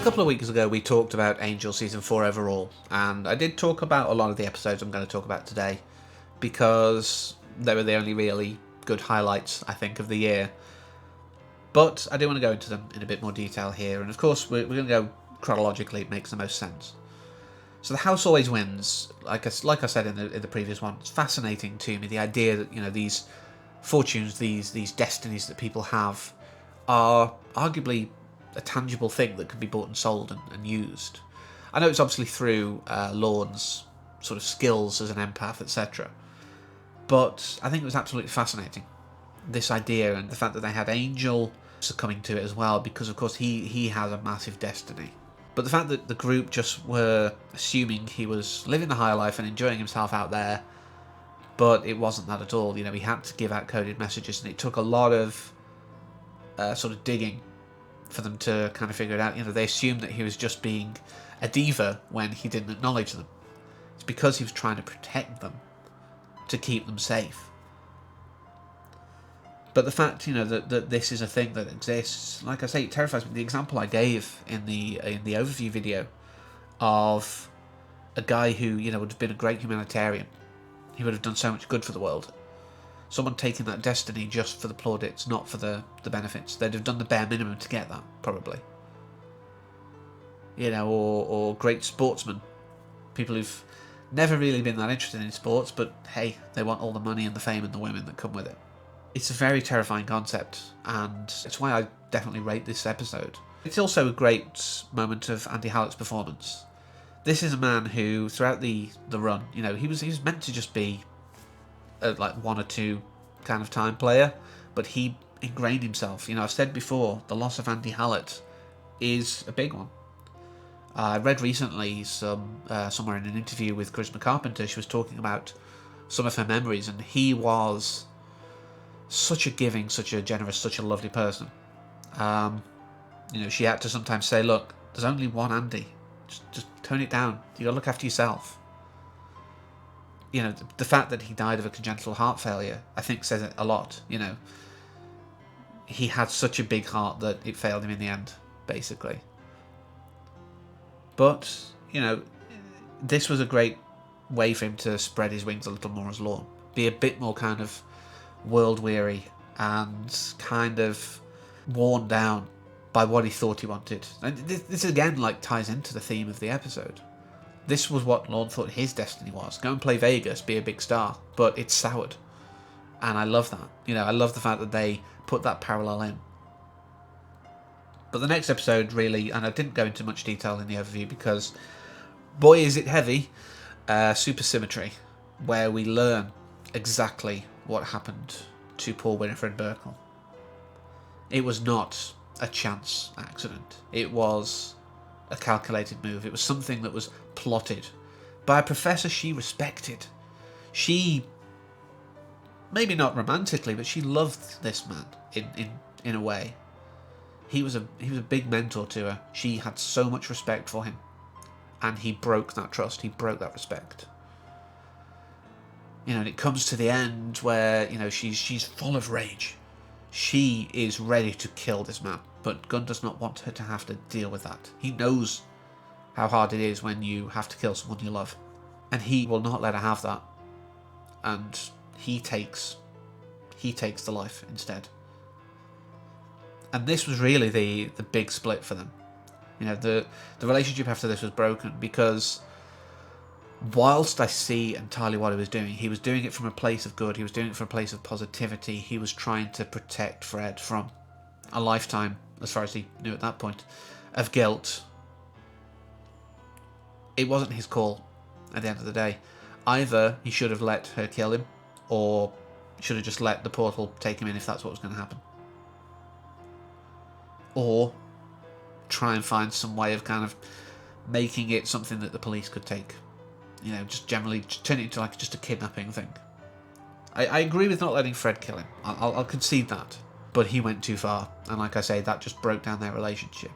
couple of weeks ago we talked about Angel Season 4 overall, and I did talk about a lot of the episodes I'm going to talk about today, because they were the only really good highlights, I think, of the year. But I do want to go into them in a bit more detail here, and of course we're going to go chronologically. It makes the most sense. So the house always wins. Like I said in the previous one, it's fascinating to me, the idea that, these fortunes, these destinies that people have, are arguably a tangible thing that can be bought and sold and used. I know it's obviously through Lorne's sort of skills as an empath, etc. But I think it was absolutely fascinating, this idea, and the fact that they had Angel succumbing to it as well, because of course he has a massive destiny. But the fact that the group just were assuming he was living the high life and enjoying himself out there, but it wasn't that at all. He had to give out coded messages, and it took a lot of sort of digging for them to kind of figure it out. They assumed that he was just being a diva when he didn't acknowledge them. It's because he was trying to protect them, to keep them safe. But the fact, that this is a thing that exists, like I say, it terrifies me. The example I gave in the overview video of a guy who, would have been a great humanitarian. He would have done so much good for the world. Someone taking that destiny just for the plaudits, not for the benefits. They'd have done the bare minimum to get that, probably. Or great sportsmen. People who've never really been that interested in sports, but hey, they want all the money and the fame and the women that come with it. It's a very terrifying concept, and it's why I definitely rate this episode. It's also a great moment of Andy Hallett's performance. This is a man who, throughout the run, he was meant to just be like one or two kind of time player, but he ingrained himself. I've said before, the loss of Andy Hallett is a big one. I read recently somewhere in an interview with Charisma Carpenter, she was talking about some of her memories, and he was such a giving, such a generous, such a lovely person. She had to sometimes say, look, there's only one Andy. Just tone it down. You gotta look after yourself. The fact that he died of a congenital heart failure, I think, says it a lot. He had such a big heart that it failed him in the end, basically. But, this was a great way for him to spread his wings a little more as Lorne. Be a bit more kind of world-weary and kind of worn down by what he thought he wanted. And this again ties into the theme of the episode. This was what Lorne thought his destiny was. Go and play Vegas, be a big star. But it's soured. And I love that. I love the fact that they put that parallel in. But the next episode really, and I didn't go into much detail in the overview because, boy is it heavy, Supersymmetry, where we learn exactly what happened to poor Winifred Burkle. It was not a chance accident. It was a calculated move. It was something that was plotted by a professor she respected. She, maybe not romantically, but she loved this man in a way. He was a big mentor to her. She had so much respect for him, and he broke that trust. He broke that respect. And it comes to the end where she's full of rage. She is ready to kill this man, but Gunn does not want her to have to deal with that. He knows how hard it is when you have to kill someone you love, and he will not let her have that. And he takes the life instead. And this was really the big split for them. The relationship after this was broken because, whilst I see entirely what he was doing it from a place of good. He was doing it from a place of positivity. He was trying to protect Fred from a lifetime, as far as he knew at that point, of guilt. It wasn't his call at the end of the day. Either he should have let her kill him, or should have just let the portal take him in if that's what was going to happen. Or try and find some way of kind of making it something that the police could take. Just generally turn it into just a kidnapping thing. I agree with not letting Fred kill him. I'll concede that. But he went too far. And like I say, that just broke down their relationship.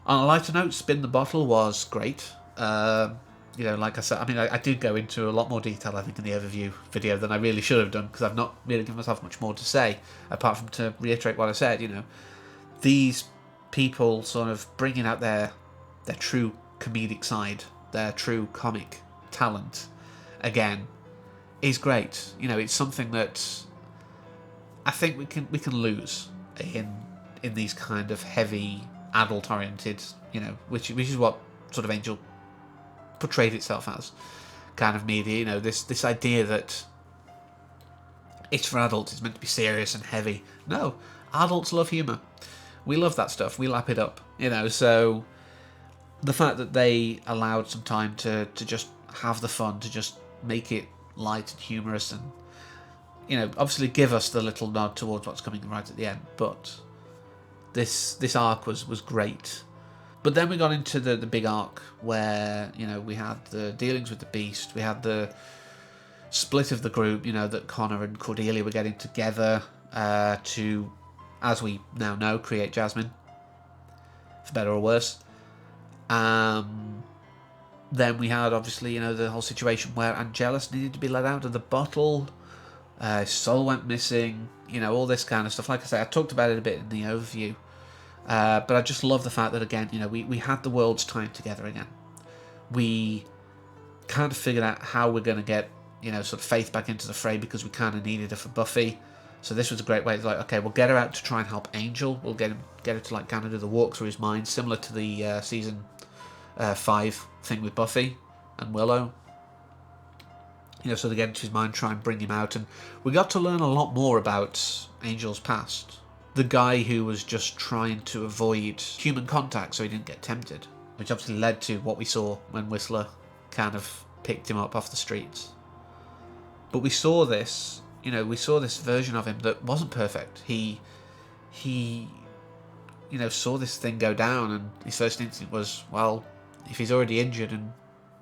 On a lighter note, Spin the Bottle was great. Like I said, I did go into a lot more detail, I think, in the overview video than I really should have done, because I've not really given myself much more to say, apart from to reiterate what I said. These people sort of bringing out their their true comedic side, their true comic talent, again, is great. You know, it's something that I think we can lose in these kind of heavy adult oriented, you know, which is what sort of Angel portrayed itself as, kind of media. You know, this idea that it's for adults, it's meant to be serious and heavy. No, adults love humour. We love that stuff. We lap it up, you know. So the fact that they allowed some time to just have the fun, to just make it light and humorous, and, you know, obviously give us the little nod towards what's coming right at the end. But this arc was great. But then we got into the big arc where, you know, we had the dealings with the Beast, we had the split of the group, you know, that Connor and Cordelia were getting together to, as we now know, create Jasmine, for better or worse. Then we had, obviously, you know, the whole situation where Angelus needed to be let out of the bottle, his soul went missing, you know, all this kind of stuff. Like I say, I talked about it a bit in the overview, but I just love the fact that, again, you know, we had the worlds tied together again. We kind of figured out how we're going to get, you know, sort of Faith back into the fray, because we kind of needed her for Buffy. So this was a great way. It's like, okay, we'll get her out to try and help Angel. We'll get her to, like, kind of do the walk through his mind, similar to the season 5 thing with Buffy and Willow. You know, so they get into his mind, try and bring him out. And we got to learn a lot more about Angel's past. The guy who was just trying to avoid human contact so he didn't get tempted, which obviously led to what we saw when Whistler kind of picked him up off the streets. But we saw this, you know, we saw this version of him that wasn't perfect. He you know, saw this thing go down, and his first instinct was, well, if he's already injured and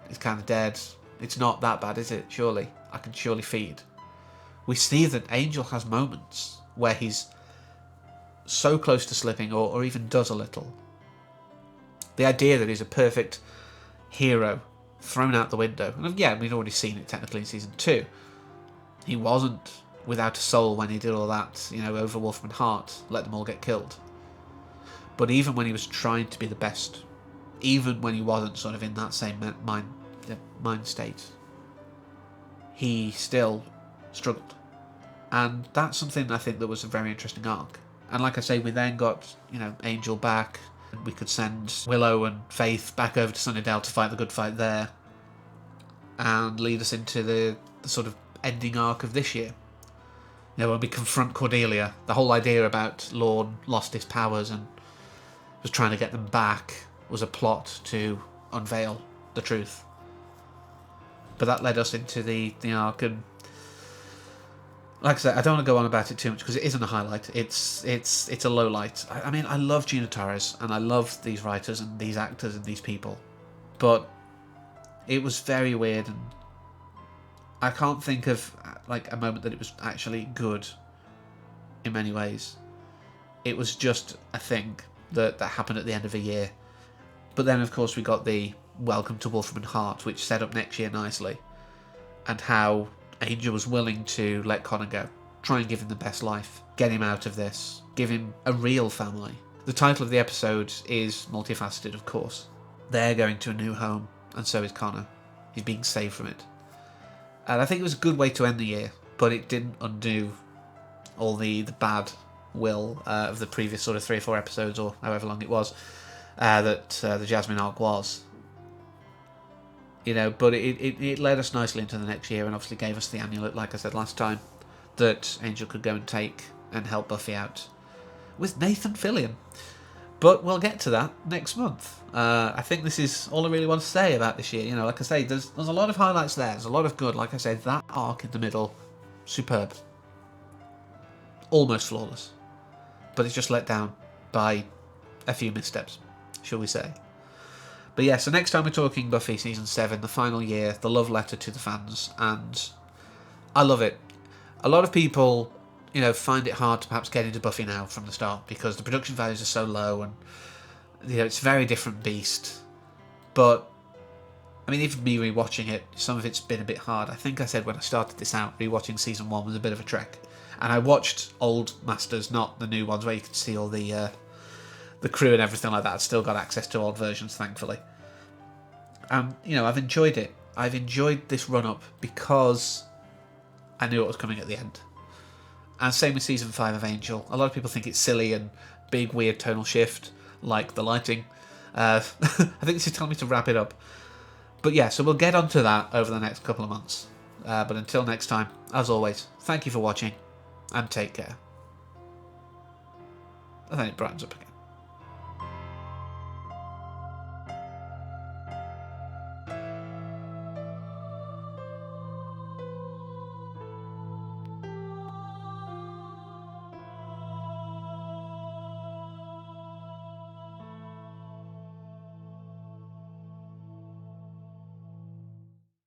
he's kind of dead, it's not that bad, is it? Surely. I can surely feed. We see that Angel has moments where he's so close to slipping, or even does a little. The idea that he's a perfect hero thrown out the window. And yeah, we'd already seen it technically in season 2. He wasn't without a soul when he did all that, you know, over Wolfram Hart, let them all get killed. But even when he was trying to be the best, even when he wasn't sort of in that same mind state, he still struggled. And that's something I think that was a very interesting arc. And like I say, we then got, you know, Angel back, and we could send Willow and Faith back over to Sunnydale to fight the good fight there, and lead us into the sort of ending arc of this year. You know, when we confront Cordelia, the whole idea about Lorne lost his powers and was trying to get them back was a plot to unveil the truth. But that led us into the arc, and like I said, I don't want to go on about it too much because it isn't a highlight. It's a low light. I mean, I love Gina Torres and I love these writers and these actors and these people, but it was very weird, and I can't think of like a moment that it was actually good in many ways. It was just a thing that happened at the end of a year. But then, of course, we got the Welcome to Wolfram Hart, which set up next year nicely, and how Angel was willing to let Connor go, try and give him the best life, get him out of this, give him a real family. The title of the episode is multifaceted, of course. They're going to a new home, and so is Connor. He's being saved from it. And I think it was a good way to end the year, but it didn't undo all the bad will of the previous sort of 3 or 4 episodes, or however long it was, that the Jasmine arc was. You know, but it led us nicely into the next year, and obviously gave us the amulet, like I said last time, that Angel could go and take and help Buffy out with Nathan Fillion. But we'll get to that next month. I think this is all I really want to say about this year. You know, like I say, there's a lot of highlights there. There's a lot of good. Like I said, that arc in the middle, superb. Almost flawless. But it's just let down by a few missteps, shall we say. But yeah, so next time we're talking Buffy Season 7, the final year, the love letter to the fans, and I love it. A lot of people, you know, find it hard to perhaps get into Buffy now from the start because the production values are so low, and, you know, it's a very different beast. But, I mean, even me rewatching it, some of it's been a bit hard. I think I said when I started this out, rewatching Season 1 was a bit of a trek. And I watched old Masters, not the new ones where you can see all the the crew and everything like that. I've still got access to old versions, thankfully. And, I've enjoyed it. I've enjoyed this run-up because I knew what was coming at the end. And same with Season 5 of Angel. A lot of people think it's silly and big, weird tonal shift, like the lighting. I think this is telling me to wrap it up. But yeah, so we'll get onto that over the next couple of months. But until next time, as always, thank you for watching, and take care. And then it brightens up again.